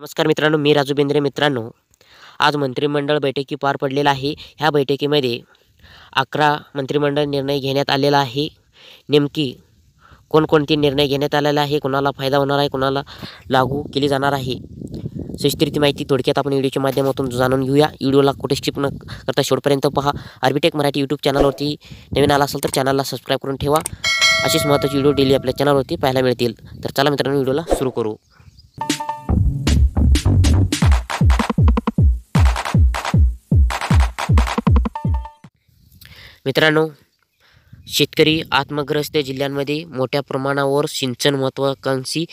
नमस्कार मित्रांनो, मी राजू बेंद्रे. मित्रांनो, आज मंत्रिमंडळ बैठकी पार पडलेला आहे. ह्या बैठकीमध्ये 11 मंत्रिमंडळ निर्णय घेण्यात आलेला आहे. नेमकी कोणकोणते निर्णय घेण्यात आलेला आहे, कोणाला फायदा होणार आहे, कोणाला लागू केली जाणार आहे, सविस्तर माहिती थोडक्यात आपण व्हिडिओच्या माध्यमातून जाणून घेऊया. व्हिडिओला कुठे स्किप न करता शेवटपर्यंत पहा. आर्बिटेक मराठी यूट्यूब चॅनलवरती नवीन आला असेल तर चॅनलला सबस्क्राईब करून ठेवा. अशीच महत्त्वाची व्हिडिओ डेली आपल्या चॅनलवरती पाहायला मिळतील. तर चला मित्रांनो, व्हिडिओला सुरू करू. मित्रांनो, शेतकरी आत्मग्रस्त जिल्ह्यांमध्ये मोठ्या प्रमाणावर सिंचन महत्त्वाकांक्षी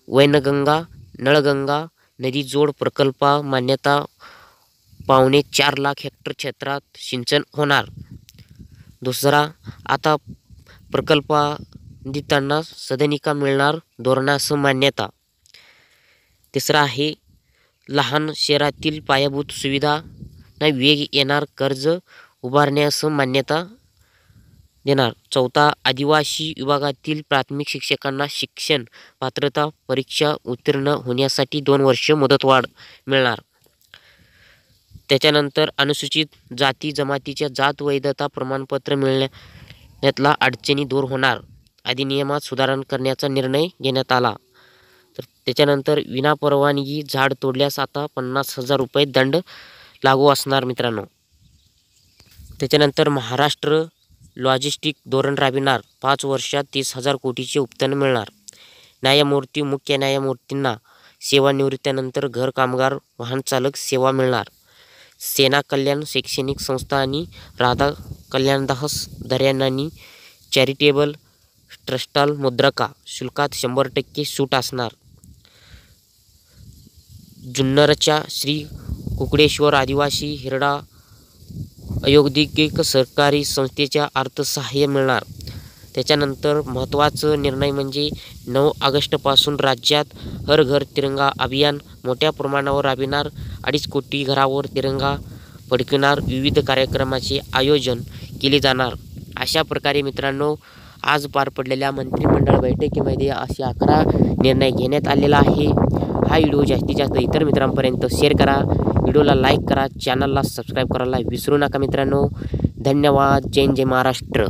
वैनगंगा नळगंगा नदी जोड प्रकल्पा मान्यता 4.25 लाख हेक्टर क्षेत्रात सिंचन होणार. दुसरा, आता प्रकल्पांदितांना सदनिका मिळणार धोरणास मान्यता. तिसरा आहे, लहान शहरातील पायाभूत सुविधांना वेग येणार, कर्ज उभारण्यास मान्यता देणार. चौथा, आदिवासी विभागातील प्राथमिक शिक्षकांना शिक्षण पात्रता परीक्षा उत्तीर्ण होण्यासाठी 2 वर्ष मुदतवाढ मिळणार. त्याच्यानंतर अनुसूचित जाती जमातीच्या जात वैधता प्रमाणपत्र मिळण्यातला अडचणी दूर होणार. अधिनियमात सुधारणा करण्याचा निर्णय घेण्यात आला. तर त्याच्यानंतर विनापरवानगी झाड तोडल्यास आता 50,000 रुपये दंड लागू असणार मित्रांनो. त्याच्यानंतर महाराष्ट्र लॉजिस्टिक धोरण राबविणार. 5 वर्षात 30,000 कोटीचे उत्पन्न मिळणार. न्यायमूर्ती मुख्य न्यायमूर्तींना सेवानिवृत्तीनंतर घर कामगार वाहन चालक सेवा मिळणार. सेना कल्याण शैक्षणिक संस्था आणि राधा कल्याणदास दर्यानानी चॅरिटेबल ट्रस्टाल मुद्रका शुल्कात 100% सूट असणार. जुन्नरच्या श्री कुकडेश्वर आदिवासी हिरडा औद्योगिक सहकारी संस्थेच्या अर्थसहाय्य मिळणार. त्याच्यानंतर महत्त्वाचा निर्णय म्हणजे 9 ऑगस्टपासून राज्यात हर घर तिरंगा अभियान मोठ्या प्रमाणावर राबविणार. 2.5 कोटी घरावर तिरंगा फडकविणार. विविध कार्यक्रमाचे आयोजन केले जाणार. अशा प्रकारे मित्रांनो, आज पार पडलेल्या मंत्रिमंडळ बैठकीमध्ये असे 11 निर्णय घेण्यात आलेला आहे. हा व्हिडिओ जास्तीत जास्त इतर मित्रांपर्यंत शेअर करा. व्हिडिओला लाईक करा. चॅनलला सबस्क्राईब करायला विसरू नका मित्रांनो. धन्यवाद. जय महाराष्ट्र.